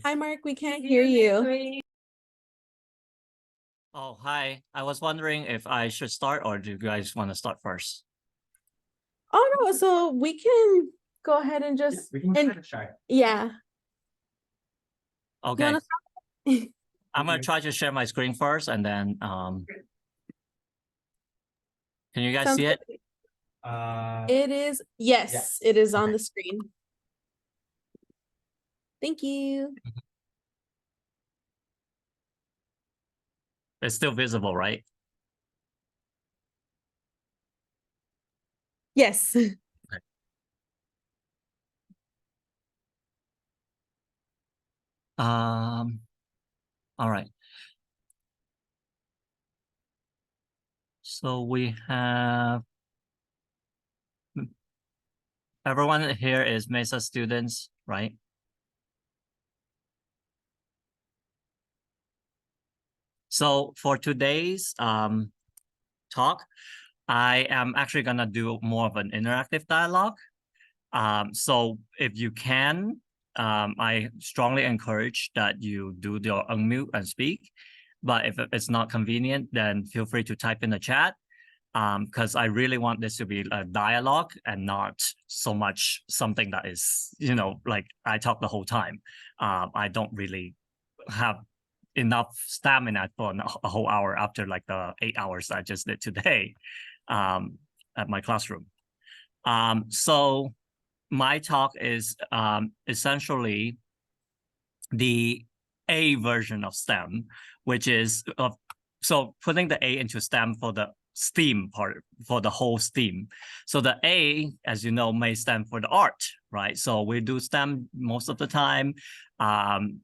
Hi, Mark. We can't hear you. Oh, hi. I was wondering if I should start or do you guys want to start first? Oh, no. So we can go ahead and just. We can kind of try. Yeah. Okay. You want to I'm going to try to share my screen first and then can you guys see it? It is. Yes, it is on the screen. Thank you. It's still visible, right? Yes. All right. So we have everyone here is Mesa students, right? So for today's talk, I am actually gonna do more of an interactive dialogue. So if you can, I strongly encourage that you do your unmute and speak. But if it's not convenient, then feel free to type in the chat because I really want this to be a dialogue and not so much something that is, like I talk the whole time. I don't really have enough stamina for a whole hour after like the 8 hours I just did today at my classroom. So my talk is essentially the A version of STEM, which is so putting the A into STEM for the STEAM part, for the whole STEAM. So the A, as you know, may stand for the art, right? So we do STEM most of the time,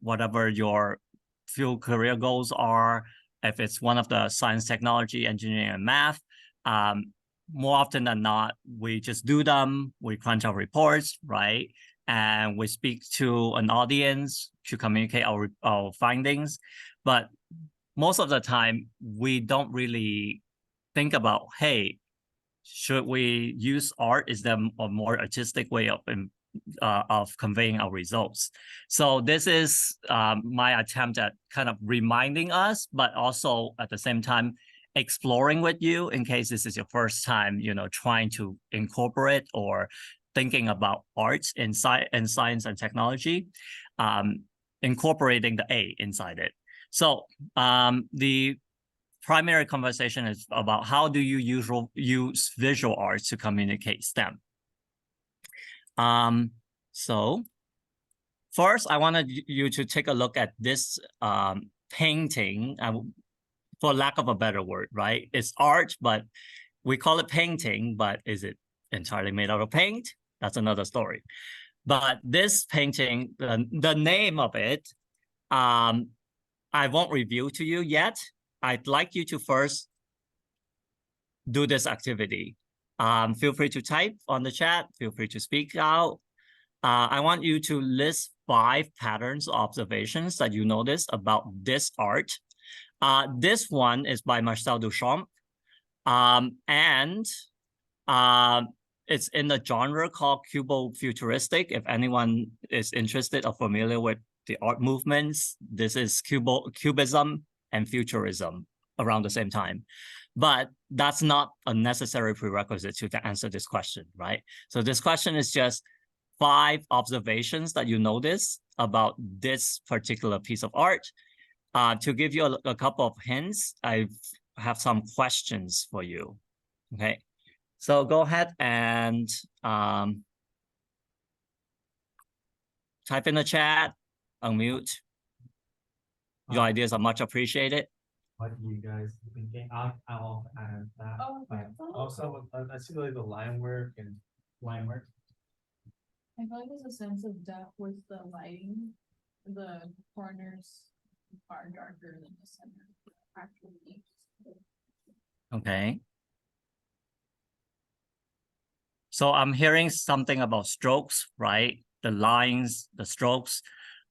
whatever your field career goals are, if it's one of the science, technology, engineering, and math, more often than not, we just do them, we crunch our reports, right? And we speak to an audience to communicate our findings. But most of the time, we don't really think about, hey, should we use art? Is there a more artistic way of conveying our results? So this is my attempt at kind of reminding us, but also at the same time, exploring with you in case this is your first time, trying to incorporate or thinking about arts in science and technology, incorporating the A inside it. So the primary conversation is about how do you use visual arts to communicate STEM. So first, I wanted you to take a look at this painting, for lack of a better word, right? It's art, but we call it painting, but is it entirely made out of paint? That's another story. But this painting, the name of it, I won't reveal to you yet. I'd like you to first do this activity. Feel free to type on the chat. Feel free to speak out. I want you to list 5 patterns, observations that you noticed about this art. This one is by Marcel Duchamp. And it's in the genre called Cubo-Futuristic. If anyone is interested or familiar with the art movements, this is Cubism and Futurism around the same time. But that's not a necessary prerequisite to answer this question, right? So this question is just 5 observations that you notice about this particular piece of art. To give you a couple of hints, I have some questions for you, okay? So go ahead and type in the chat, unmute. Your ideas are much appreciated. What do you guys thinking? I'll add that. Oh, but also, I see like the line work and line work. I feel like there's a sense of depth with the lighting. The corners are darker than the center. Actually. Okay. So I'm hearing something about strokes, right? The lines, the strokes.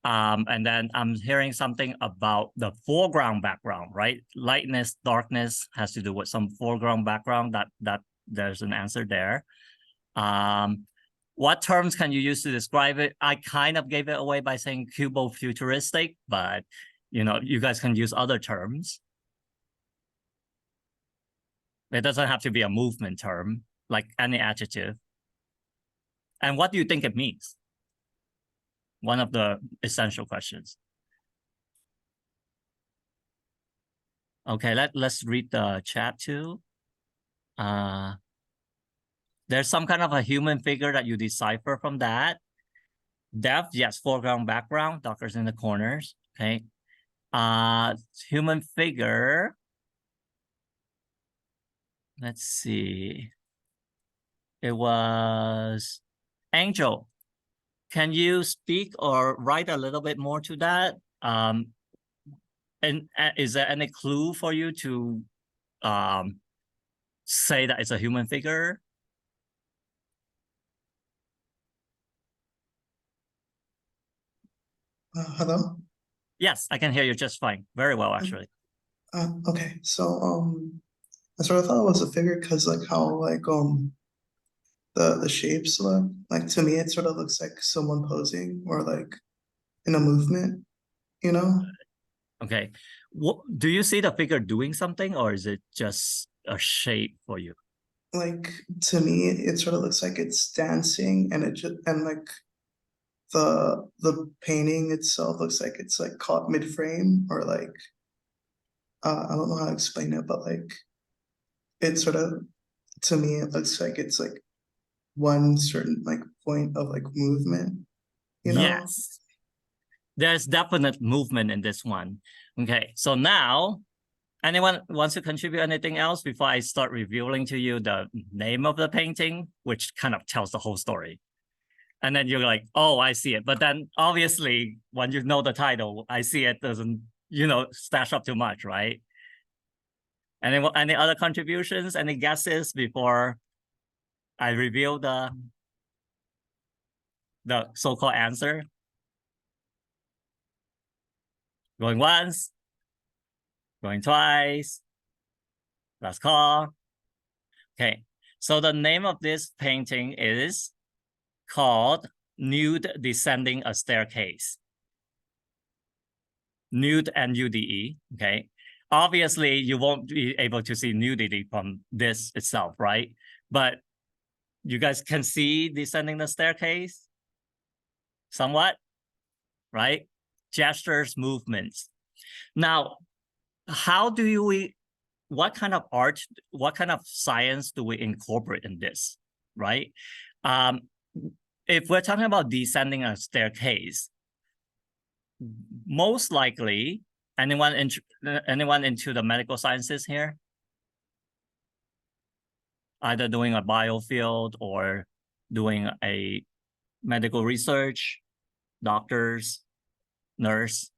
And then I'm hearing something about the foreground background, right? Lightness, darkness has to do with some foreground background that there's an answer there. What terms can you use to describe it? I kind of gave it away by saying cubo-futuristic, but you know, you guys can use other terms. It doesn't have to be a movement term, like any adjective. And what do you think it means? One of the essential questions. Okay, let's read the chat too. There's some kind of a human figure that you decipher from that. Depth, yes, foreground, background, darkers in the corners. Okay. Human figure. Let's see. It was Angel. Can you speak or write a little bit more to that? And is there any clue for you to say that it's a human figure? Hello? Yes, I can hear you just fine. Very well, actually. Okay, so I sort of thought it was a figure because like how like the shapes look. Like to me it sort of looks like someone posing or like in a movement, you know? Okay. What do you see the figure doing something, or is it just a shape for you? Like to me it sort of looks like it's dancing and it just and like the painting itself looks like it's like caught mid-frame or like I don't know how to explain it, but like it sort of to me it looks like it's like one certain like point of like movement, you know? Yes. There's definite movement in this one. Okay, so now, anyone wants to contribute anything else before I start revealing to you the name of the painting, which kind of tells the whole story? And then you're like, oh, I see it. But then obviously, when you know the title, I see it doesn't, you know, stash up too much, right? Any other contributions, any guesses before I reveal the so-called answer? Going once, going twice, last call. Okay, so the name of this painting is called Nude Descending a Staircase. Nude, N-U-D-E, okay? Obviously, you won't be able to see nudity from this itself, right? But you guys can see descending the staircase somewhat, right? Gestures, movements. Now, how do we, what kind of art, what kind of science do we incorporate in this, right? If we're talking about descending a staircase, most likely, anyone into the medical sciences here? Either doing a biofield or doing a medical research, doctors, nurse.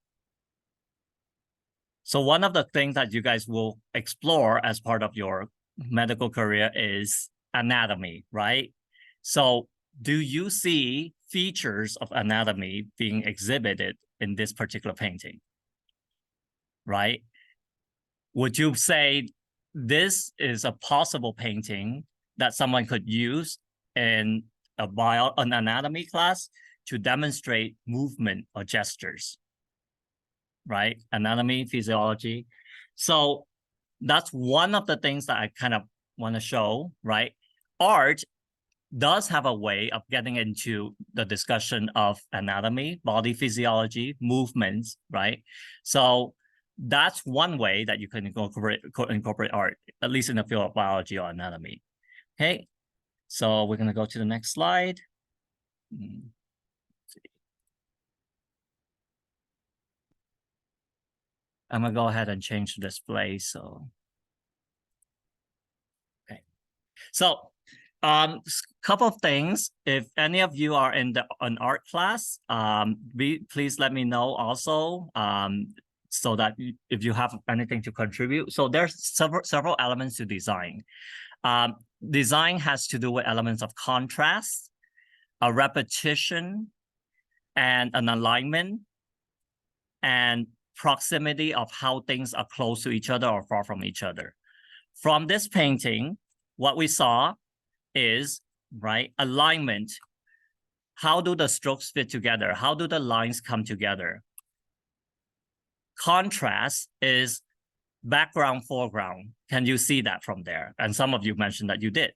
So one of the things that you guys will explore as part of your medical career is anatomy, right? So do you see features of anatomy being exhibited in this particular painting, right? Would you say this is a possible painting that someone could use in an anatomy class to demonstrate movement or gestures, right? Anatomy, physiology. So that's one of the things that I kind of want to show, right? Art does have a way of getting into the discussion of anatomy, body physiology, movements, right? So that's one way that you can incorporate art, at least in the field of biology or anatomy. Okay, so we're gonna go to the next slide. I'm gonna go ahead and change the display. So, okay, so couple of things. If any of you are in an art class, please let me know also, so that if you have anything to contribute. So there's several elements to design. Design has to do with elements of contrast, a repetition, and an alignment, and proximity of how things are close to each other or far from each other. From this painting, what we saw is, right, alignment. how do the strokes fit together? How do the lines come together? Contrast is background, foreground. Can you see that from there? And some of you mentioned that you did,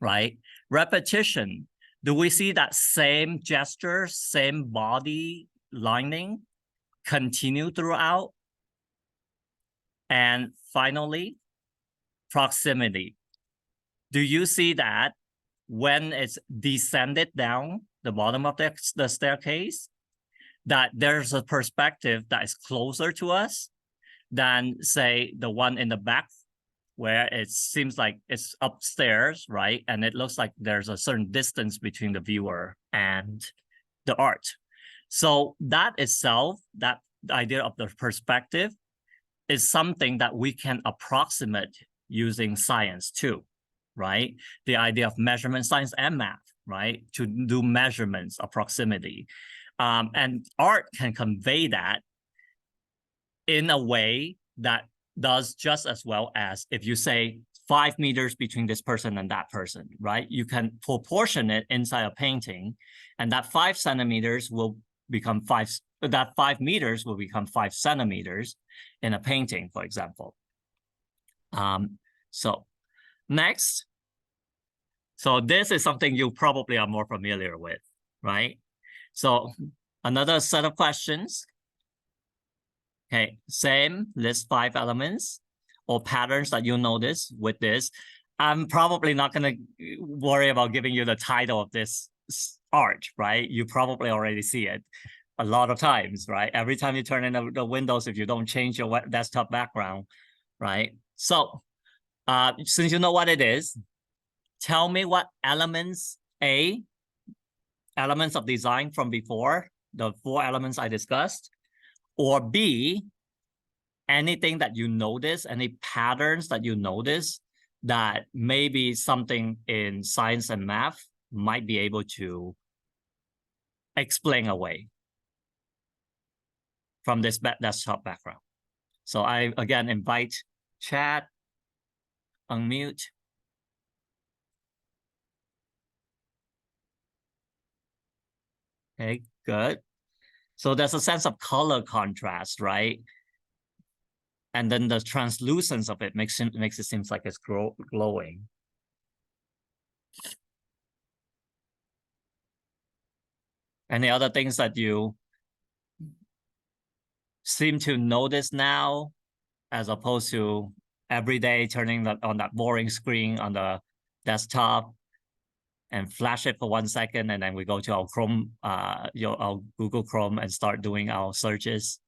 right? Repetition, do we see that same gesture, same body lining continue throughout? And finally, proximity. Do you see that when it's descended down the bottom of the staircase, that there's a perspective that is closer to us than, say, the one in the back, where it seems like it's upstairs, right? And it looks like there's a certain distance between the viewer and the art. So that itself, that idea of the perspective, is something that we can approximate using science too, right? The idea of measurement science and math, right? To do measurements of proximity. And art can convey that in a way that does just as well as if you say 5 meters between this person and that person, right? You can proportion it inside a painting, and that 5 centimeters will become 5 meters will become 5 centimeters in a painting, for example. So next, so this is something you probably are more familiar with, right? So another set of questions. Okay, same, list 5 elements or patterns that you notice with this. I'm probably not gonna worry about giving you the title of this art, right? You probably already see it a lot of times, right? Every time you turn in the windows, if you don't change your desktop background, right? So since you know what it is, tell me what elements, elements of design from before, the 4 elements I discussed, or B, anything that you notice, any patterns that you notice that maybe something in science and math might be able to explain away from this desktop background. So I, again, invite chat, unmute. Okay, good. So there's a sense of color contrast, right? And then the translucence of it makes it seem like it's glowing. Any other things that you seem to notice now, as opposed to every day turning on that boring screen on the desktop and flash it for 1 second, and then we go to our Chrome, our Google Chrome, and start doing our searches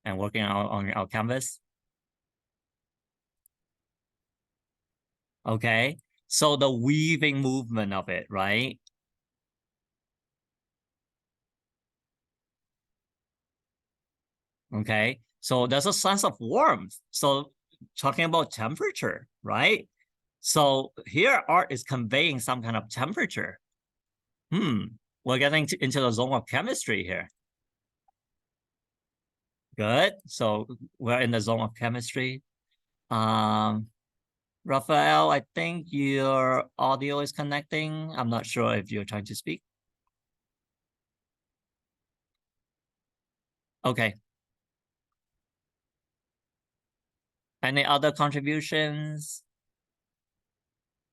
and working on our canvas? Okay, so the weaving movement of it, right? Okay, so there's a sense of warmth. So talking about temperature, right? So here art is conveying some kind of temperature. We're getting into the zone of chemistry here. Good, so we're in the zone of chemistry. Raphael, I think your audio is connecting. I'm not sure if you're trying to speak. Okay. Any other contributions?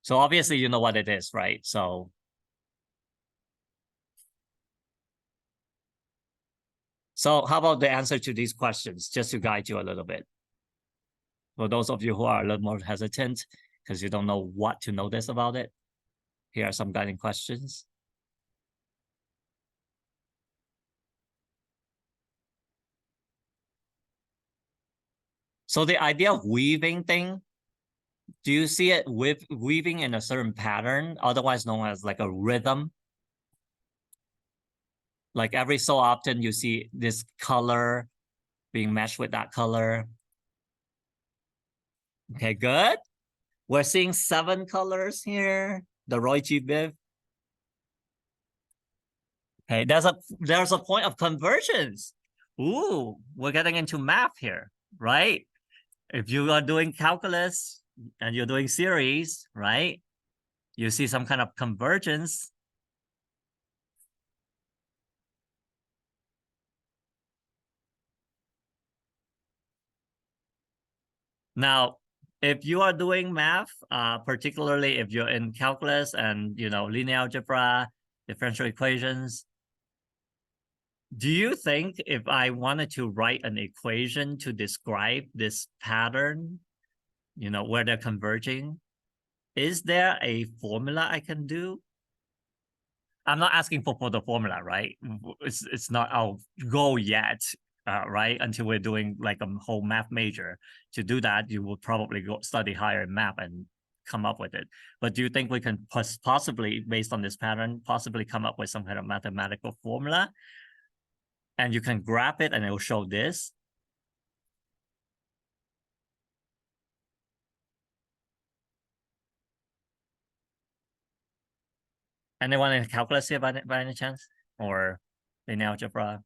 So obviously you know what it is, right? So how about the answer to these questions, just to guide you a little bit? For those of you who are a little more hesitant because you don't know what to notice about it, here are some guiding questions. So the idea of weaving thing, do you see it with weaving in a certain pattern, otherwise known as like a rhythm? Like every so often you see this color being meshed with that color. Okay, good. We're seeing 7 colors here, the Roy G. Biv. Okay, there's a point of convergence. Ooh, we're getting into math here, right? If you are doing calculus and you're doing series, right? You see some kind of convergence. Now, if you are doing math, particularly if you're in calculus and linear algebra, differential equations, do you think if I wanted to write an equation to describe this pattern, where they're converging, is there a formula I can do? I'm not asking for the formula, right? It's not our goal yet, right? Until we're doing like a whole math major. To do that, you will probably go study higher in math and come up with it. But do you think we can possibly, based on this pattern, possibly come up with some kind of mathematical formula? And you can graph it and it will show this. Anyone in calculus here by any chance? Or linear algebra?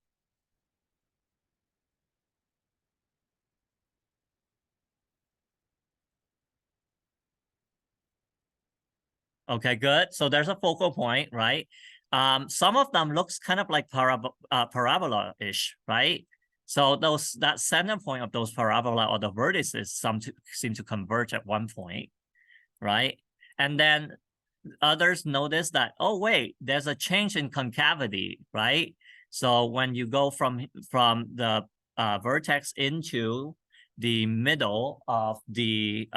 Okay, good. So there's a focal point, right? Some of them looks kind of like parabola-ish, right? So that center point of those parabola or the vertices seem to converge at one point, right? And then others notice that, oh wait, there's a change in concavity, right? So when you go from the vertex into the middle of the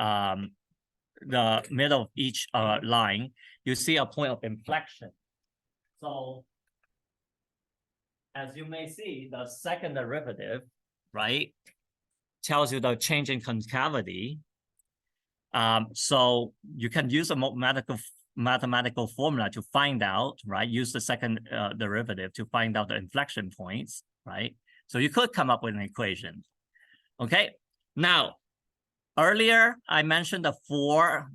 middle of each line, you see a point of inflection. So as you may see, the second derivative, right, tells you the change in concavity. So you can use a mathematical formula to find out, right? Use the second derivative to find out the inflection points, right? So you could come up with an equation. Okay, now, earlier I mentioned the four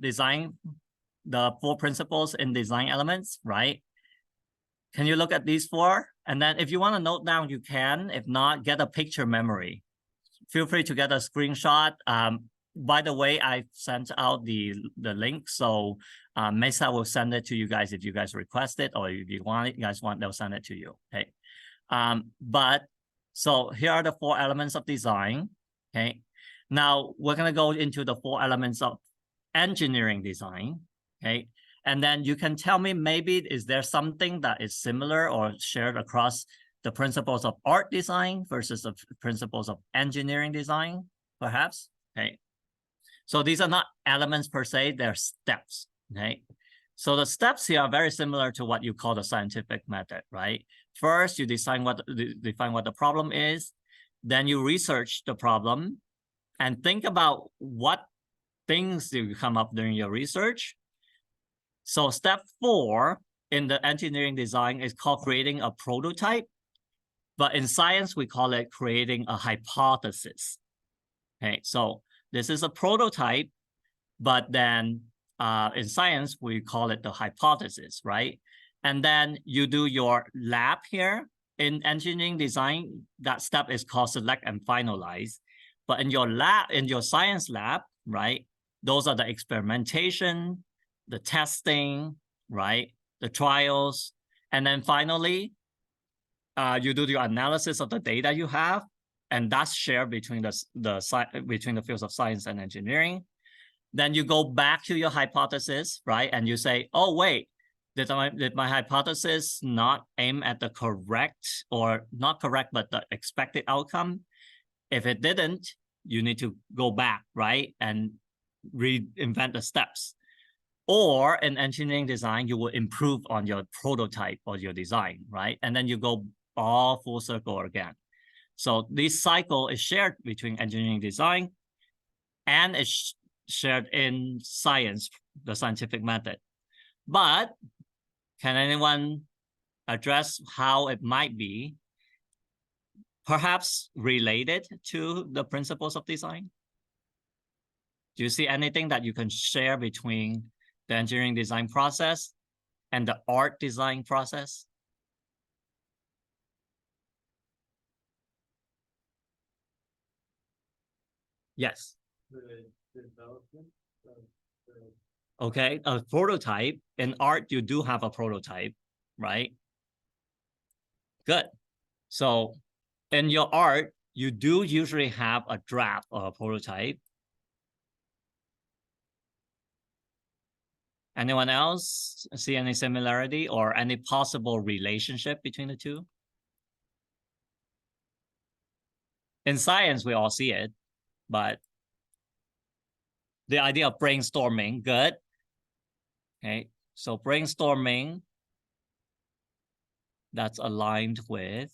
principles in design elements, right? Can you look at these four? And then if you want to note down, you can. If not, get a picture memory. Feel free to get a screenshot. By the way, I sent out the link, so Mesa will send it to you guys if you guys request it, or if you guys want, they'll send it to you. Okay. So here are the four elements of design. Okay. Now we're gonna go into the four elements of engineering design. Okay. And then you can tell me, maybe is there something that is similar or shared across the principles of art design versus the principles of engineering design, perhaps? Okay. So these are not elements per se, they're steps, okay? So the steps here are very similar to what you call the scientific method, right? First, you define what the problem is, then you research the problem and think about what things you come up during your research. So step 4 in the engineering design is called creating a prototype, but in science, we call it creating a hypothesis. Okay, so this is a prototype, but then in science, we call it the hypothesis, right? And then you do your lab here. In engineering design, that step is called select and finalize. But in your lab, in your science lab, right, those are the experimentation, the testing, right, the trials. And then finally, you do your analysis of the data you have, and that's shared between the fields of science and engineering. Then you go back to your hypothesis, right? And you say, oh, wait, did my hypothesis not aim at the correct, or not correct, but the expected outcome? If it didn't, you need to go back, right? And reinvent the steps. Or in engineering design, you will improve on your prototype or your design, right? And then you go all full circle again. So this cycle is shared between engineering design and it's shared in science, the scientific method. But can anyone address how it might be perhaps related to the principles of design? Do you see anything that you can share between the engineering design process and the art design process? Yes. The development of Okay, a prototype. In art, you do have a prototype, right? Good. So in your art, you do usually have a draft or a prototype. Anyone else see any similarity or any possible relationship between the two? In science, we all see it, but the idea of brainstorming, good. Okay, so brainstorming, that's aligned with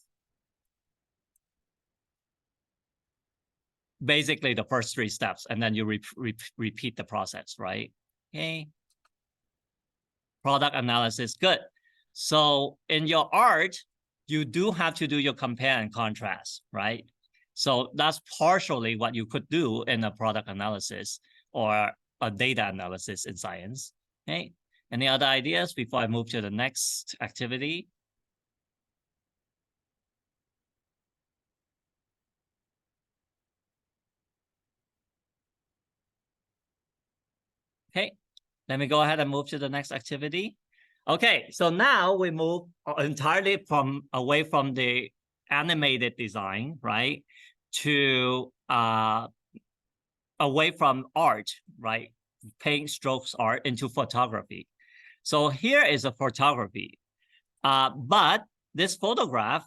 basically the first three steps, and then you repeat the process, right? Okay. Product analysis, good. So in your art, you do have to do your compare and contrast, right? So that's partially what you could do in a product analysis or a data analysis in science. Okay. Any other ideas before I move to the next activity? Okay, let me go ahead and move to the next activity. Okay, so now we move entirely away from the animated design, right? To away from art, right? Paint strokes art into photography. So here is a photography, but this photograph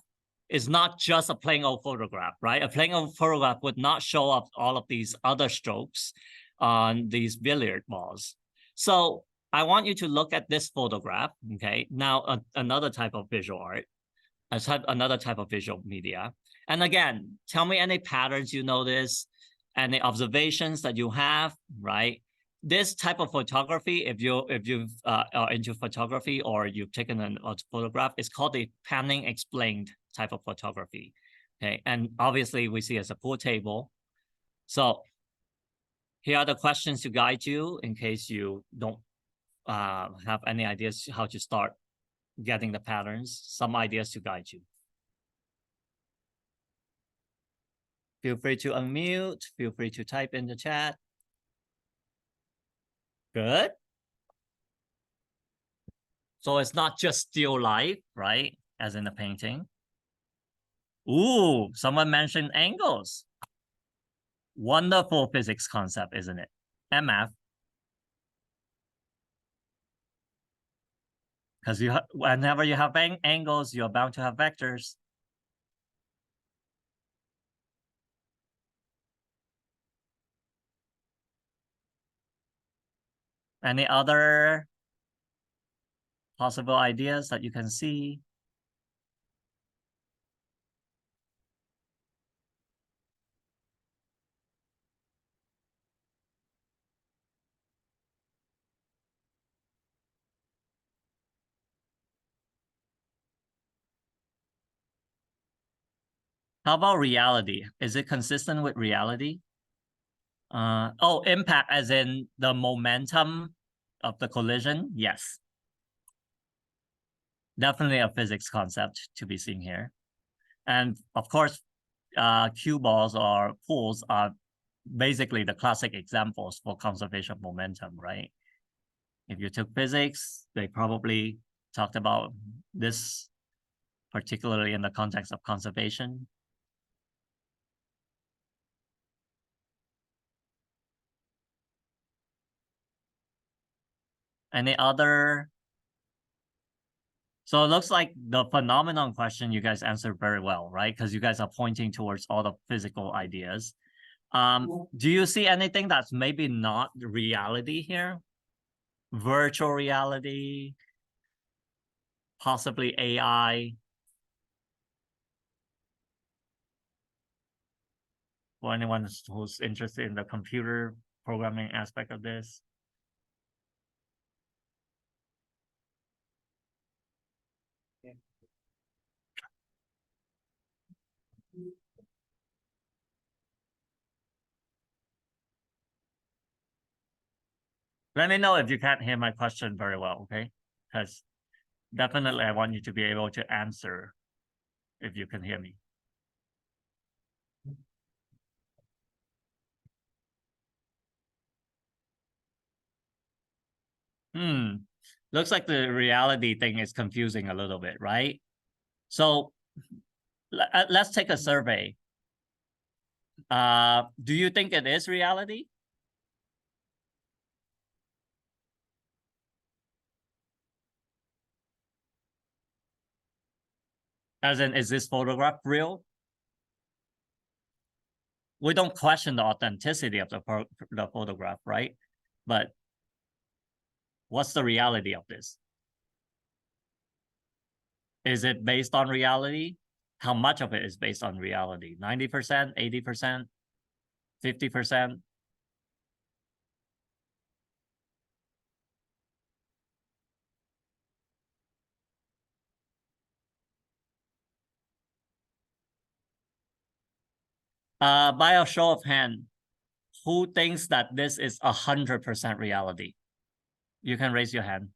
is not just a plain old photograph, right? A plain old photograph would not show up all of these other strokes on these billiard balls. So I want you to look at this photograph, okay? Now another type of visual art, another type of visual media. And again, tell me any patterns you notice, any observations that you have, right? This type of photography, if you are into photography or you've taken a photograph, it's called the panning explained type of photography. Okay, and obviously we see as a pool table. So here are the questions to guide you in case you don't have any ideas how to start getting the patterns, some ideas to guide you. Feel free to unmute, feel free to type in the chat. Good. So it's not just still life, right? As in the painting. Ooh, someone mentioned angles. Wonderful physics concept, isn't it? MF. Because whenever you have angles, you're bound to have vectors. Any other possible ideas that you can see? How about reality? Is it consistent with reality? Oh, impact as in the momentum of the collision? Yes. Definitely a physics concept to be seen here. And of course, cue balls or pools are basically the classic examples for conservation of momentum, right? If you took physics, they probably talked about this, particularly in the context of conservation. Any other? So it looks like the phenomenon question you guys answered very well, right? Because you guys are pointing towards all the physical ideas. Do you see anything that's maybe not reality here? Virtual reality, possibly AI. For anyone who's interested in the computer programming aspect of this. Let me know if you can't hear my question very well, okay? Because definitely I want you to be able to answer if you can hear me. Looks like the reality thing is confusing a little bit, right? So let's take a survey. Do you think it is reality? As in, is this photograph real? We don't question the authenticity of the photograph, right? But what's the reality of this? Is it based on reality? How much of it is based on reality? 90%, 80%, 50%? By a show of hand, who thinks that this is 100% reality? You can raise your hand.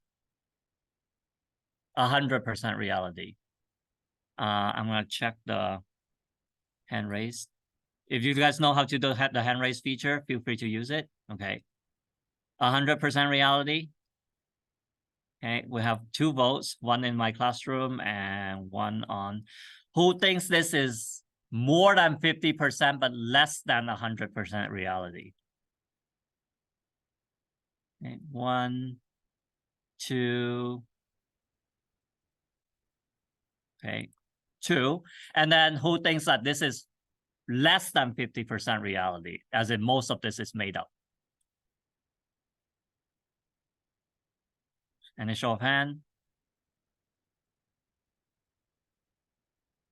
100% reality. I'm gonna check the hand raise. If you guys know how to do the hand raise feature, feel free to use it. Okay. 100% reality. Okay, we have 2 votes, one in my classroom and one on. Who thinks this is more than 50% but less than 100% reality? Okay, 1, 2. Okay, 2. And then who thinks that this is less than 50% reality, as in most of this is made up? Any show of hand?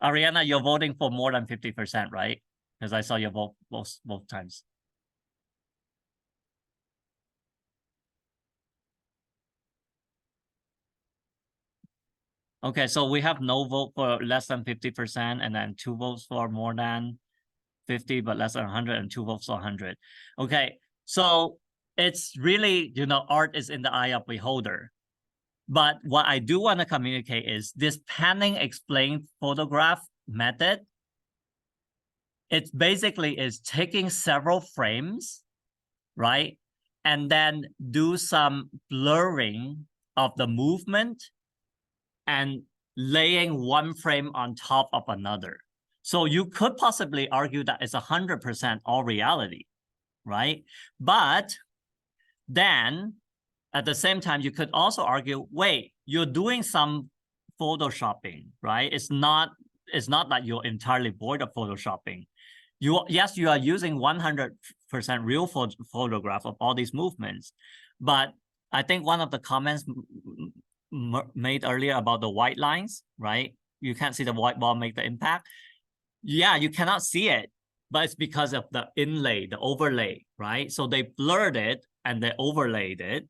Ariana, you're voting for more than 50%, right? Because I saw you vote both times. Okay, so we have no vote for less than 50%, and then 2 votes for more than 50, but less than 100, and 2 votes for 100. Okay, so it's really, art is in the eye of beholder. But what I do want to communicate is this panning explained photograph method. It basically is taking several frames, right? And then do some blurring of the movement and laying one frame on top of another. So you could possibly argue that it's 100% all reality, right? But then at the same time, you could also argue, wait, you're doing some photoshopping, right? It's not that you're entirely void of photoshopping. Yes, you are using 100% real photograph of all these movements, but I think one of the comments made earlier about the white lines, right? You can't see the white ball make the impact. Yeah, you cannot see it, but it's because of the inlay, the overlay, right? So they blurred it and they overlaid it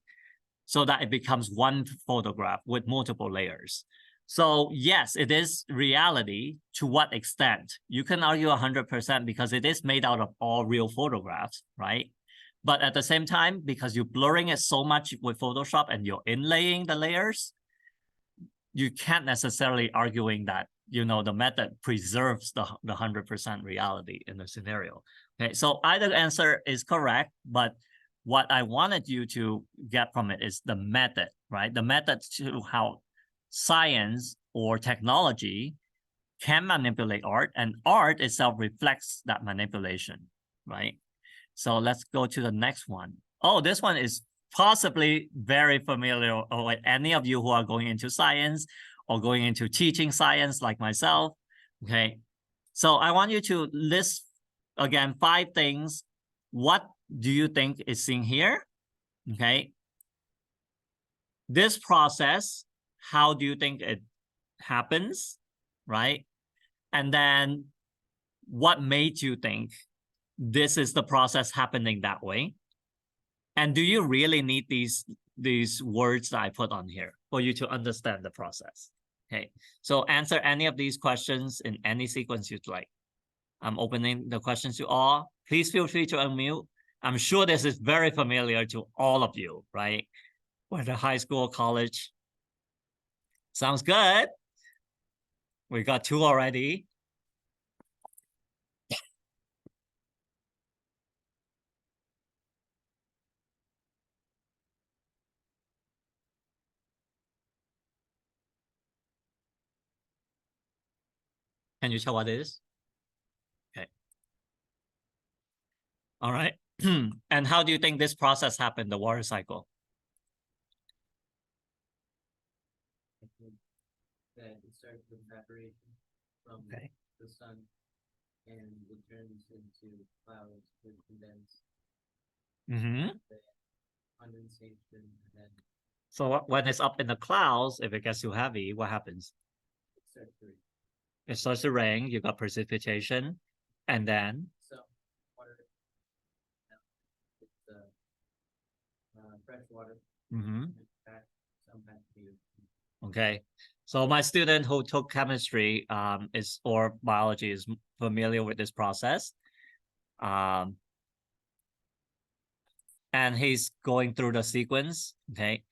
so that it becomes one photograph with multiple layers. So yes, it is reality. To what extent? You can argue 100% because it is made out of all real photographs, right? But at the same time, because you're blurring it so much with Photoshop and you're inlaying the layers, you can't necessarily arguing that, the method preserves the 100% reality in the scenario. Okay, so either answer is correct, but what I wanted you to get from it is the method, right? The method to how science or technology can manipulate art, and art itself reflects that manipulation, right? So let's go to the next one. Oh, this one is possibly very familiar with any of you who are going into science or going into teaching science like myself, okay? So I want you to list, again, 5 things. What do you think is seen here, okay? This process, how do you think it happens, right? And then what made you think this is the process happening that way? And do you really need these words that I put on here for you to understand the process? Okay, so answer any of these questions in any sequence you'd like. I'm opening the questions to all. Please feel free to unmute. I'm sure this is very familiar to all of you, right? Whether high school, college. Sounds good. We got 2 already. Can you tell what it is? Okay. All right. And how do you think this process happened, the water cycle? That it starts with evaporation. from Okay. the sun and it turns into clouds with condensed Mm-hmm. condensation and then So when it's up in the clouds, if it gets too heavy, what happens? it starts to rain. It starts to rain, you got precipitation, and then So water, it's fresh water. mm-hmm. Back, some back to you. Okay. So my student who took chemistry is or biology is familiar with this process. And he's going through the sequence, okay?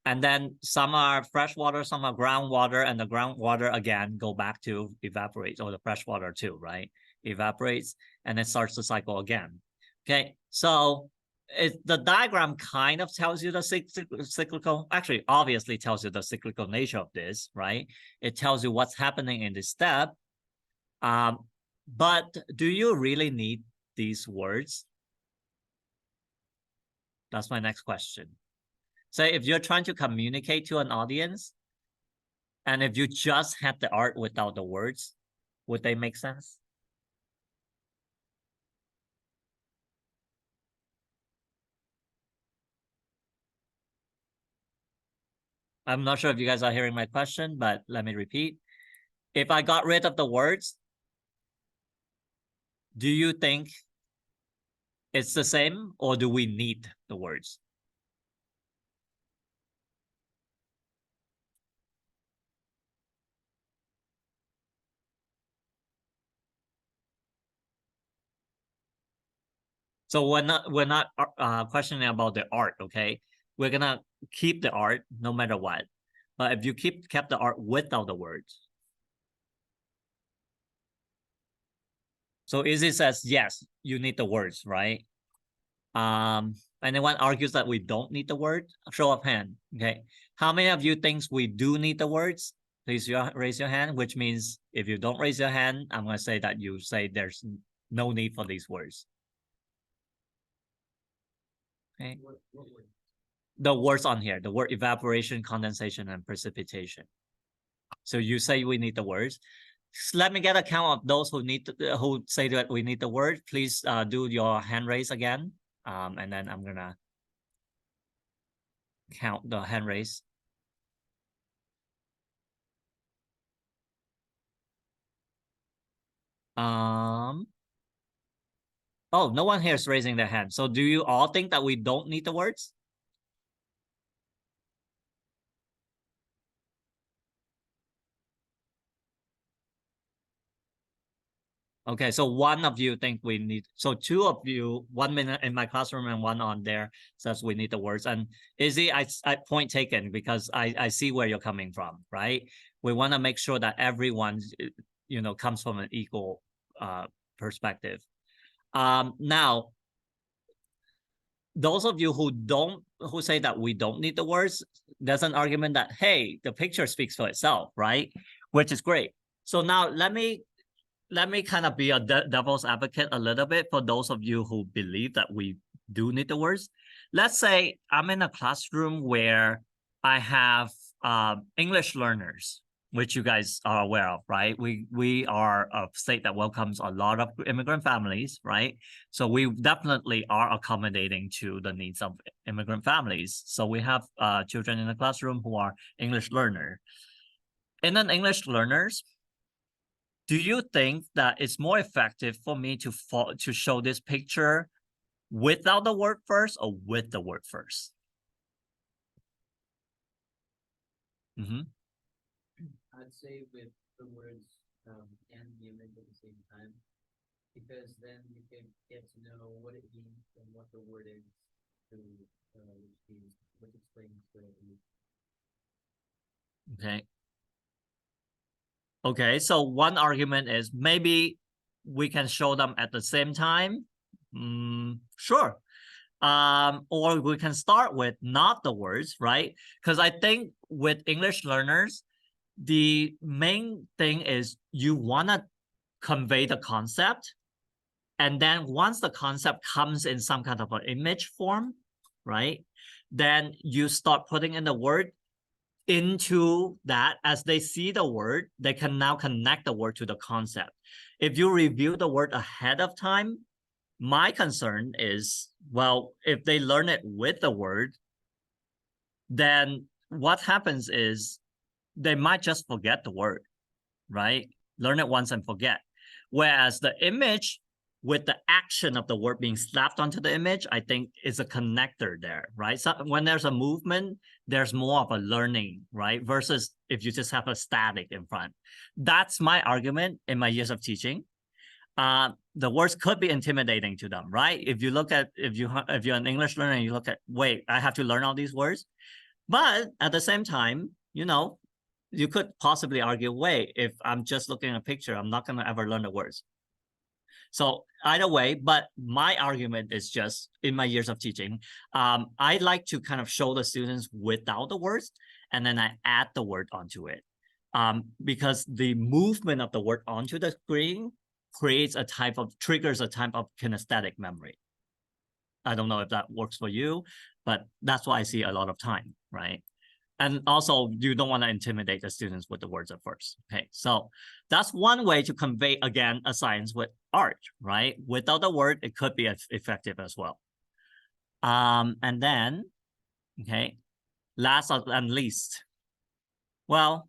And then some are fresh water, some are groundwater, and the groundwater again go back to evaporate, or the fresh water too, right? Evaporates, and it starts the cycle again. Okay, so the diagram kind of tells you the cyclical, actually, obviously tells you the cyclical nature of this, right? It tells you what's happening in this step. But do you really need these words? That's my next question. So if you're trying to communicate to an audience, and if you just had the art without the words, would they make sense? I'm not sure if you guys are hearing my question, but let me repeat. If I got rid of the words, do you think it's the same, or do we need the words? So we're not questioning about the art, okay? We're gonna keep the art no matter what. But if you kept the art without the words. So Izzy says, yes, you need the words, right? Anyone argues that we don't need the word? Show of hand, okay? How many of you thinks we do need the words? Please raise your hand, which means if you don't raise your hand, I'm gonna say that you say there's no need for these words. Okay. What word? The words on here, the word evaporation, condensation, and precipitation. So you say we need the words. Let me get a count of those who say that we need the word. Please do your hand raise again. And then I'm gonna count the hand raise. Oh, no one here is raising their hand. So do you all think that we don't need the words? Okay, so one of you think we need, so two of you, 1 minute in my classroom and one on there says we need the words. And Izzy, I point taken, because I see where you're coming from, right? We want to make sure that everyone, comes from an equal perspective. Now, those of you who say that we don't need the words, there's an argument that, hey, the picture speaks for itself, right? Which is great. So now let me kind of be a devil's advocate a little bit for those of you who believe that we do need the words. Let's say I'm in a classroom where I have English learners, which you guys are aware of, right? We are a state that welcomes a lot of immigrant families, right? So we definitely are accommodating to the needs of immigrant families. So we have children in the classroom who are English learner. And then English learners, do you think that it's more effective for me to show this picture without the word first or with the word first? Mm-hmm. I'd say with the words and the image at the same time, because then you can get to know what it means and what the word is to which explains what it means. Okay. Okay, so one argument is maybe we can show them at the same time. Sure. Or we can start with not the words, right? Because I think with English learners, the main thing is you want to convey the concept. And then once the concept comes in some kind of an image form, right? Then you start putting in the word. into that. As they see the word, they can now connect the word to the concept. If you review the word ahead of time, my concern is, well, if they learn it with the word, then what happens is they might just forget the word, right? Learn it once and forget. Whereas the image with the action of the word being slapped onto the image, I think is a connector there, right? So when there's a movement, there's more of a learning, right? Versus if you just have a static in front. That's my argument in my years of teaching. The words could be intimidating to them, right? If you look at, if you're an English learner and you look at, wait, I have to learn all these words. But at the same time, you know, you could possibly argue, wait, if I'm just looking at a picture, I'm not going to ever learn the words. So either way, but my argument is just in my years of teaching, I like to kind of show the students without the words, and then I add the word onto it. Because the movement of the word onto the screen creates a type of, triggers a type of kinesthetic memory. I don't know if that works for you, but that's what I see a lot of time, right? And also, you don't want to intimidate the students with the words at first. Okay, so that's one way to convey, again, a science with art, right? Without the word, it could be effective as well. And then, okay, last and least, well,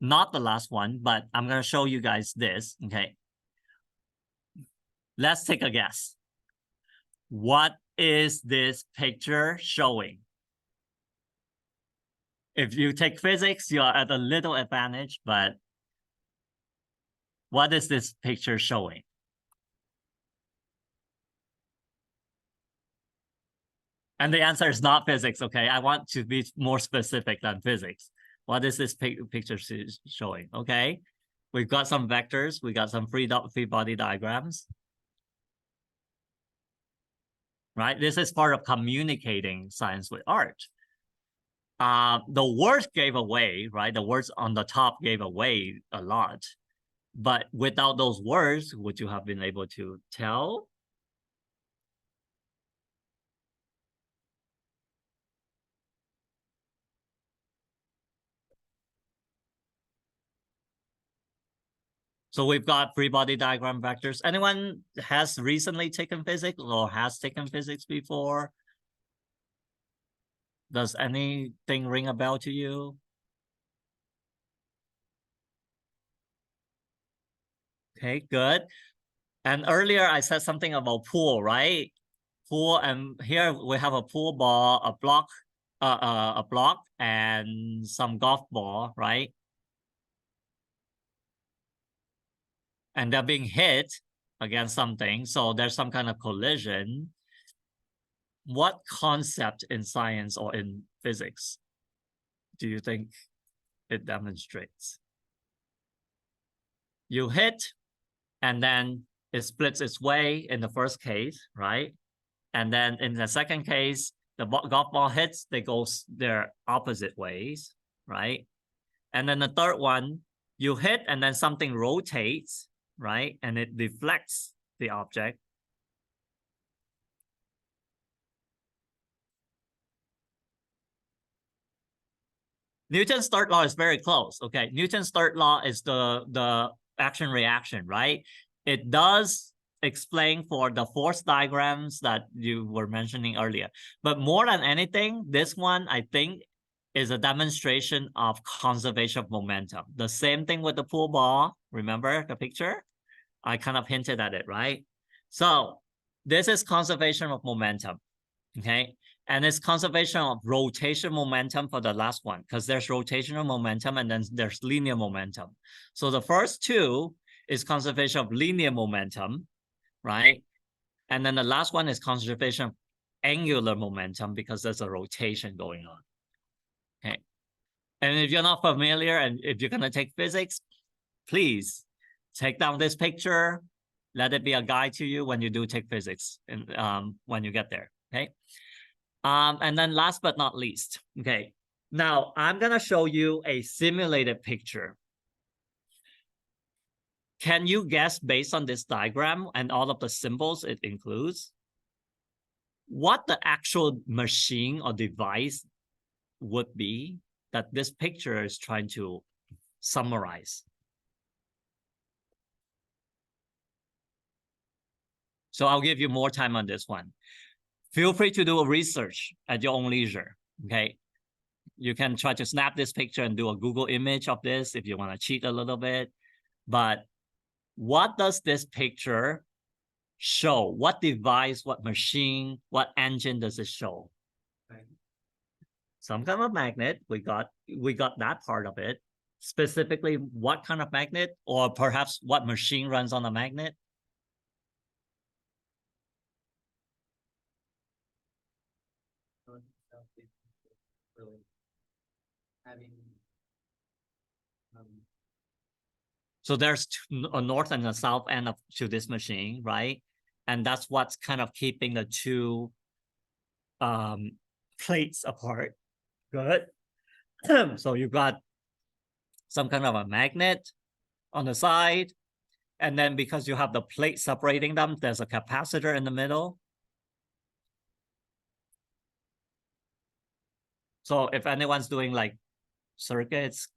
not the last one, but I'm going to show you guys this, okay? Let's take a guess. What is this picture showing? If you take physics, you're at a little advantage, but what is this picture showing? And the answer is not physics, okay? I want to be more specific than physics. What is this picture showing, okay? We've got some vectors, we got some free body diagrams. Right? This is part of communicating science with art. The words gave away, right? The words on the top gave away a lot. But without those words, would you have been able to tell? So we've got free body diagram vectors. Anyone has recently taken physics or has taken physics before? Does anything ring a bell to you? Okay, good. And earlier I said something about pool, right? Pool, and here we have a pool ball, a block, and some golf ball, right? And they're being hit against something, so there's some kind of collision. What concept in science or in physics do you think it demonstrates? You hit, and then it splits its way in the first case, right? And then in the second case, the golf ball hits, they go their opposite ways, right? And then the third one, you hit and then something rotates, right? And it deflects the object. Newton's third law is very close. Okay, Newton's third law is the action reaction, right? It does explain for the force diagrams that you were mentioning earlier. But more than anything, this one, I think, is a demonstration of conservation of momentum. The same thing with the pool ball. Remember the picture? I kind of hinted at it, right? So this is conservation of momentum, okay? And it's conservation of rotation momentum for the last one, because there's rotational momentum and then there's linear momentum. So the first two is conservation of linear momentum, right? And then the last one is conservation of angular momentum because there's a rotation going on. Okay. And if you're not familiar and if you're going to take physics, please take down this picture. Let it be a guide to you when you do take physics and when you get there. Okay. And then last but not least, okay. Now I'm going to show you a simulated picture. Can you guess, based on this diagram and all of the symbols it includes, what the actual machine or device would be that this picture is trying to summarize. So I'll give you more time on this one. Feel free to do a research at your own leisure, okay? You can try to snap this picture and do a Google image of this if you want to cheat a little bit. But what does this picture show? What device, what machine, what engine does it show? Right. Some kind of magnet. We got that part of it. Specifically, what kind of magnet, or perhaps what machine runs on a magnet? North and south is really having So there's a north and a south end to this machine, right? And that's what's kind of keeping the two plates apart. Good. So you've got some kind of a magnet on the side. And then because you have the plate separating them, there's a capacitor in the middle. So if anyone's doing like circuits,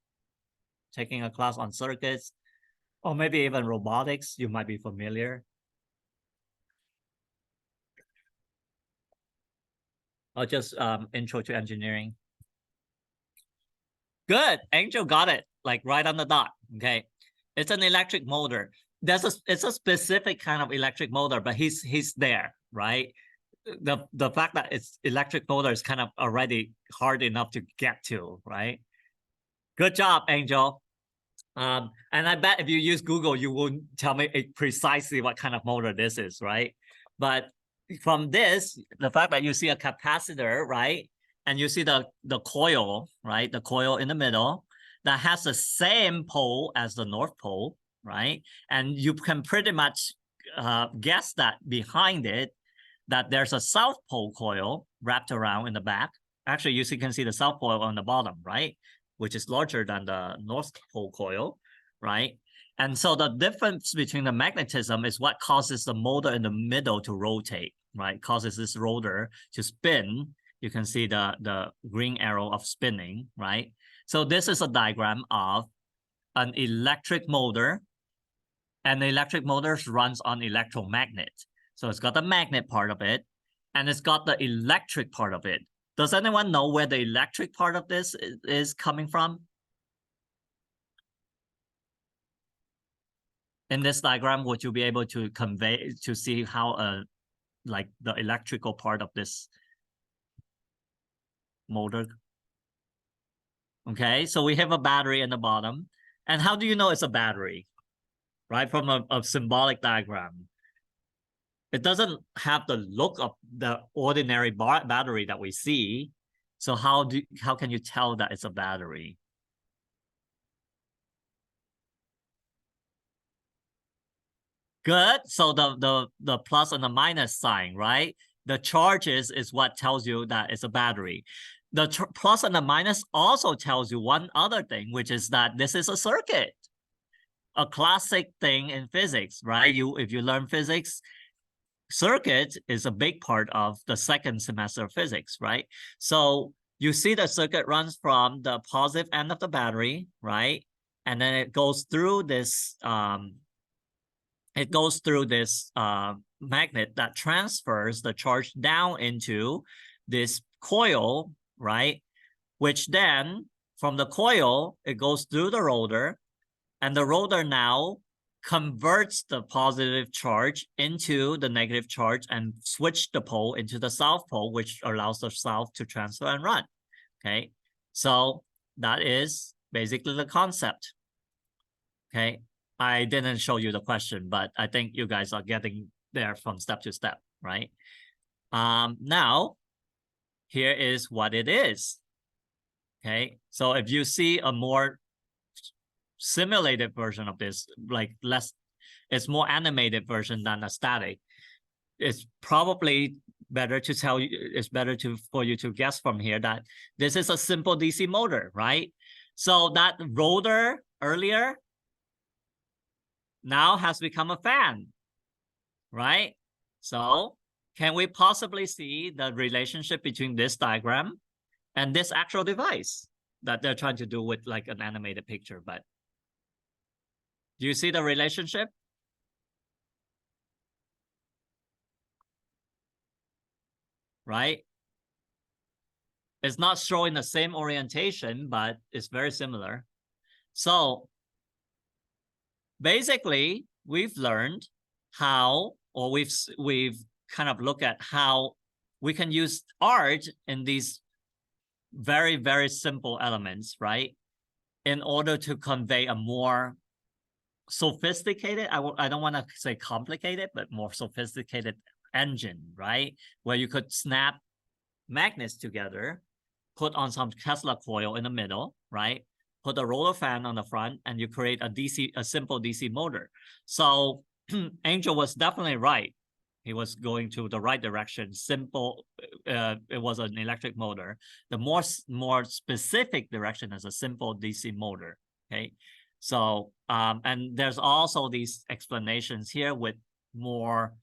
taking a class on circuits, or maybe even robotics, you might be familiar. Or just intro to engineering. Good, Angel got it, like right on the dot, okay? It's an electric motor. It's a specific kind of electric motor, but he's there, right? The fact that it's electric motor is kind of already hard enough to get to, right? Good job, Angel. And I bet if you use Google, you won't tell me precisely what kind of motor this is, right? But from this, the fact that you see a capacitor, right? And you see the coil, right? The coil in the middle that has the same pole as the North Pole, right? And you can pretty much guess that behind it, that there's a South Pole coil wrapped around in the back. Actually, you can see the South Pole on the bottom, right? Which is larger than the North Pole coil, right? And so the difference between the magnetism is what causes the motor in the middle to rotate, right? Causes this rotor to spin. You can see the green arrow of spinning, right? So this is a diagram of an electric motor, and the electric motor runs on electromagnet. So it's got the magnet part of it, and it's got the electric part of it. Does anyone know where the electric part of this is coming from? In this diagram, would you be able to convey, to see how like the electrical part of this motor? Okay, so we have a battery in the bottom. And how do you know it's a battery? Right, from a symbolic diagram. It doesn't have the look of the ordinary battery that we see. So how can you tell that it's a battery? Good. So the plus and the minus sign, right? The charges is what tells you that it's a battery. The plus and the minus also tells you one other thing, which is that this is a circuit. A classic thing in physics, right? If you learn physics, circuit is a big part of the second semester of physics, right? So you see the circuit runs from the positive end of the battery, right? And then it goes through this magnet that transfers the charge down into this coil, right? Which then from the coil, it goes through the rotor, and the rotor now converts the positive charge into the negative charge and switch the pole into the South Pole, which allows the South to transfer and run. Okay, so that is basically the concept. Okay, I didn't show you the question, but I think you guys are getting there from step to step, right? Now, here is what it is. Okay, so if you see a more simulated version of this, like it's more animated version than a static. It's probably better to tell you, it's better for you to guess from here that this is a simple DC motor, right? So that rotor earlier now has become a fan, right? So can we possibly see the relationship between this diagram and this actual device? that they're trying to do with like an animated picture, but do you see the relationship? Right? It's not showing the same orientation, but it's very similar. So basically, we've learned how, or we've kind of looked at how we can use art in these very, very simple elements, right? In order to convey a more sophisticated, I don't want to say complicated, but more sophisticated engine, right? Where you could snap magnets together, put on some Tesla coil in the middle, right? Put a roller fan on the front, and you create a simple DC motor. So Angel was definitely right. He was going to the right direction. Simple, it was an electric motor. The more specific direction is a simple DC motor. Okay, so and there's also these explanations here with more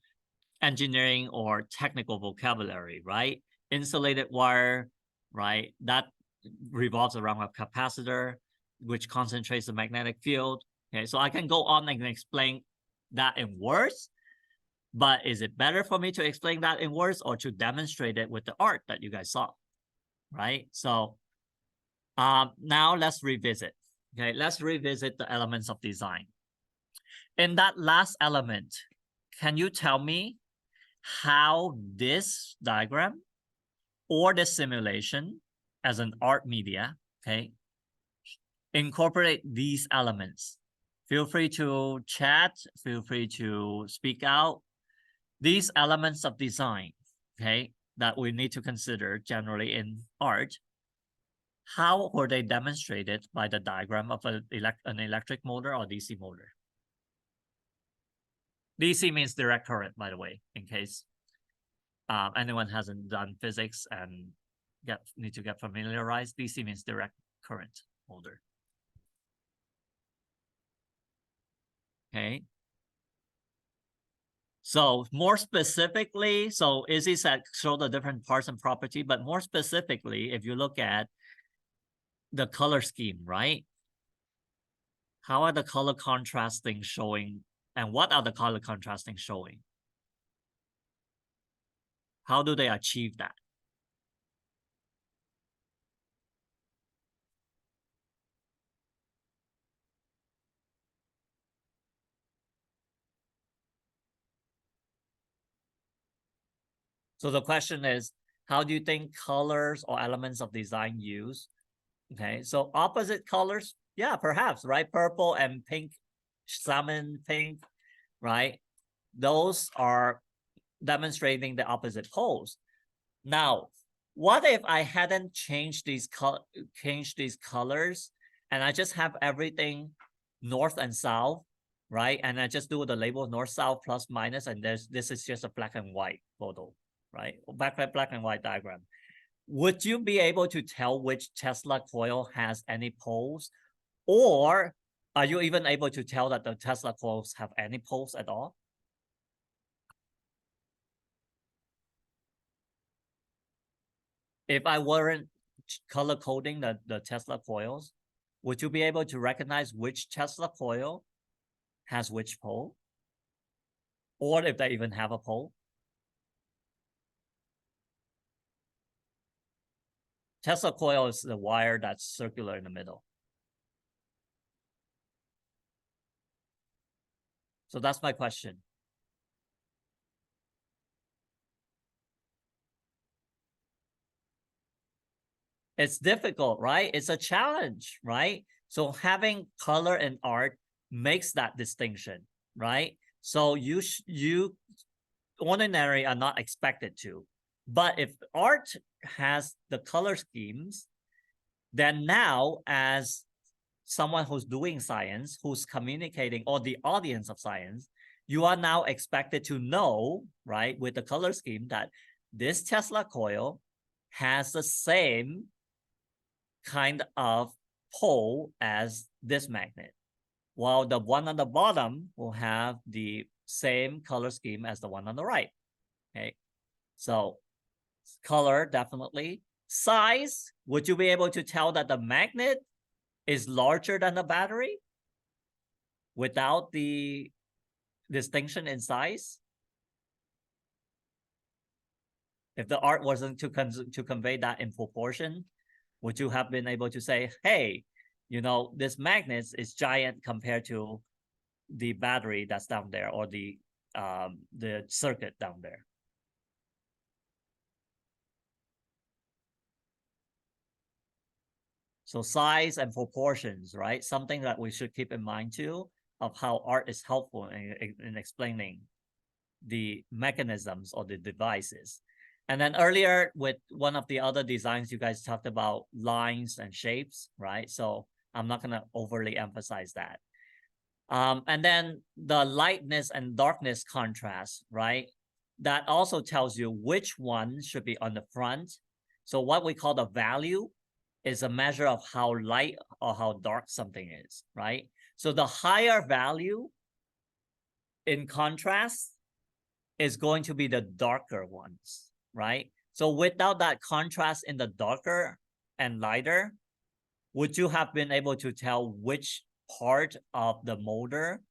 engineering or technical vocabulary, right? Insulated wire, right? That revolves around a capacitor, which concentrates the magnetic field. Okay, so I can go on and explain that in words, but is it better for me to explain that in words or to demonstrate it with the art that you guys saw, right? So now let's revisit. Okay, let's revisit the elements of design. In that last element, can you tell me how this diagram or this simulation as an art media, okay, incorporate these elements? Feel free to chat, feel free to speak out. These elements of design, okay, that we need to consider generally in art, how were they demonstrated by the diagram of an electric motor or DC motor? DC means direct current, by the way, in case anyone hasn't done physics and need to get familiarized. DC means direct current motor. Okay. So more specifically, so Izzy said show the different parts and property, but more specifically, if you look at the color scheme, right? How are the color contrasting showing, and what are the color contrasting showing? How do they achieve that? So the question is, how do you think colors or elements of design use? Okay, so opposite colors, yeah, perhaps, right? Purple and pink, salmon pink, right? Those are demonstrating the opposite poles. Now, what if I hadn't changed these colors and I just have everything north and south, right? And I just do the label north, south, plus, minus, and this is just a black and white photo, right? Black and white diagram. Would you be able to tell which Tesla coil has any poles? Or are you even able to tell that the Tesla coils have any poles at all? If I weren't color coding the Tesla coils, would you be able to recognize which Tesla coil has which pole? Or if they even have a pole? Tesla coil is the wire that's circular in the middle. So that's my question. It's difficult, right? It's a challenge, right? So having color and art makes that distinction, right? So you ordinary are not expected to. But if art has the color schemes, then now as someone who's doing science, who's communicating, or the audience of science, you are now expected to know, right, with the color scheme that this Tesla coil has the same kind of pole as this magnet, while the one on the bottom will have the same color scheme as the one on the right. Okay, so color definitely Size, would you be able to tell that the magnet is larger than the battery without the distinction in size? If the art wasn't to convey that in proportion, would you have been able to say, hey, you know, this magnet is giant compared to the battery that's down there, or the circuit down there? So size and proportions, right? Something that we should keep in mind too, of how art is helpful in explaining the mechanisms or the devices. And then earlier with one of the other designs, you guys talked about lines and shapes, right? So I'm not gonna overly emphasize that. And then the lightness and darkness contrast, right? That also tells you which one should be on the front. So what we call the value is a measure of how light or how dark something is, right? So the higher value in contrast is going to be the darker ones, right? So without that contrast in the darker and lighter, would you have been able to tell which part of the motor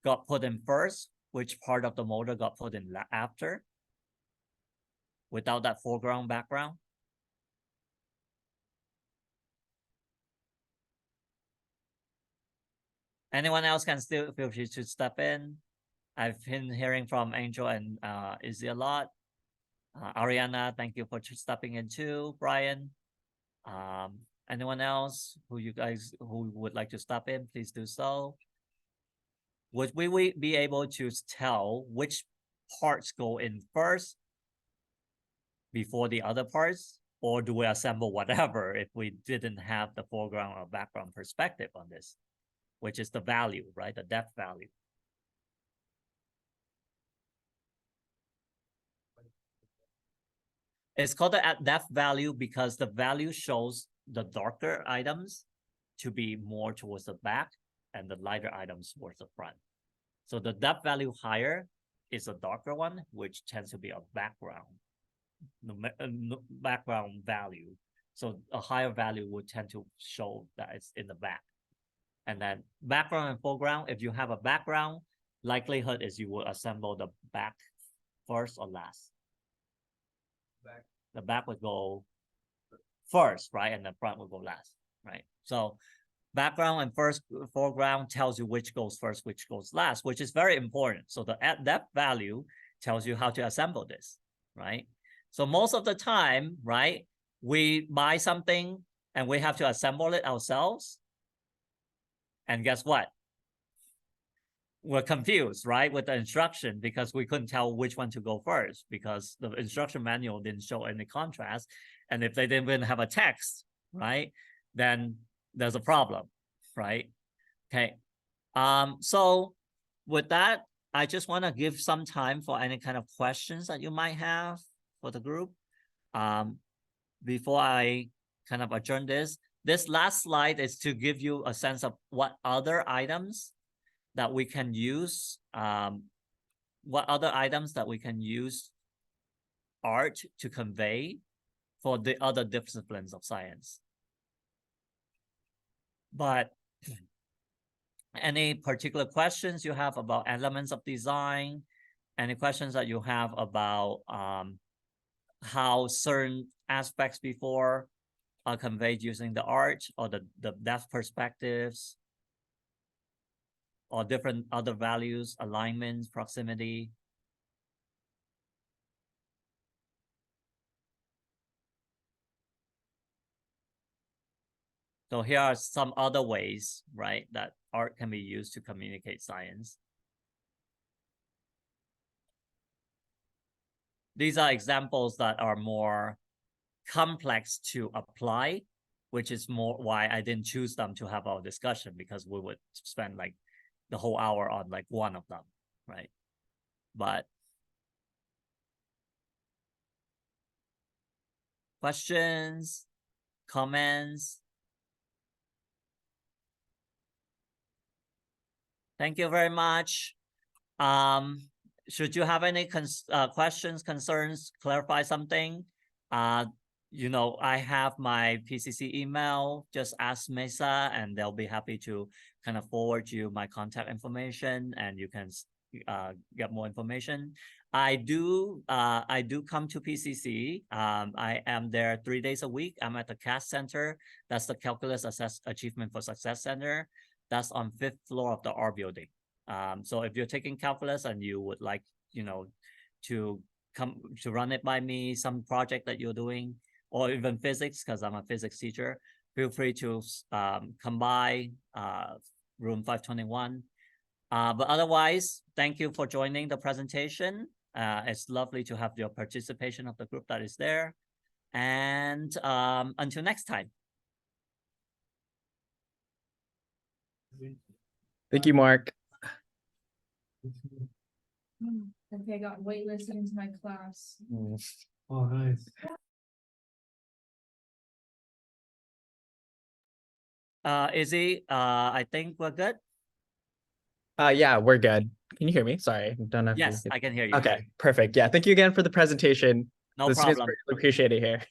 got put in first, which part of the motor got put in after, without that foreground background? Anyone else can still feel free to step in. I've been hearing from Angel and Izzy a lot. Ariana, thank you for stepping in too. Brian, anyone else who would like to step in, please do so. Would we be able to tell which parts go in first before the other parts? Or do we assemble whatever if we didn't have the foreground or background perspective on this, which is the value, right? The depth value. It's called the depth value because the value shows the darker items to be more towards the back and the lighter items towards the front. So the depth value higher is a darker one, which tends to be a background value. So a higher value would tend to show that it's in the back. And then background and foreground, if you have a background, likelihood is you will assemble the back first or last. The back would go first, right? And the front would go last, right? So background and foreground tells you which goes first, which goes last, which is very important. So the depth value tells you how to assemble this, right? So most of the time, right, we buy something and we have to assemble it ourselves. And guess what? We're confused, right, with the instruction because we couldn't tell which one to go first because the instruction manual didn't show any contrast. And if they didn't even have a text, right, then there's a problem, right? Okay. So with that, I just want to give some time for any kind of questions that you might have for the group. Before I kind of adjourn this. This last slide is to give you a sense of what other items that we can use, art to convey for the other disciplines of science. But any particular questions you have about elements of design, any questions that you have about how certain aspects before are conveyed using the art or the depth perspectives, or different other values, alignments, proximity. So here are some other ways, right, that art can be used to communicate science. These are examples that are more complex to apply, which is more why I didn't choose them to have our discussion, because we would spend like the whole hour on like one of them, right? But questions, comments? Thank you very much. Should you have any questions, concerns, clarify something, you know, I have my PCC email, just ask Mesa and they'll be happy to kind of forward you my contact information and you can get more information. I do come to PCC. I am there 3 days a week. I'm at the CAS Center. That's the Calculus Achievement for Success Center. That's on 5th floor of the R building. So if you're taking calculus and you would like, you know, to come to run it by me, some project that you're doing, or even physics, because I'm a physics teacher, feel free to come by room 521. But otherwise, thank you for joining the presentation. It's lovely to have your participation of the group that is there. And until next time. Thank you, Mark. Okay, I got waitlisted into my class. Oh, nice. Izzy, I think we're good. Yeah, we're good. Can you hear me? Sorry, I don't know if Yes, you I can hear you. Okay, perfect. Yeah, thank you again for the presentation. No The students problem. really appreciate it here.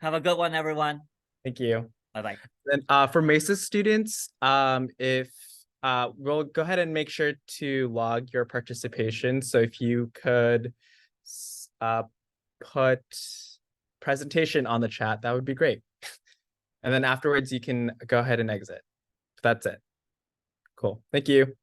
Have a good one, everyone. Thank you. Bye-bye. Then for Mesa students, if we'll go ahead and make sure to log your participation. So if you could put presentation on the chat, that would be great. And then afterwards, you can go ahead and exit. That's it. Cool. Thank you.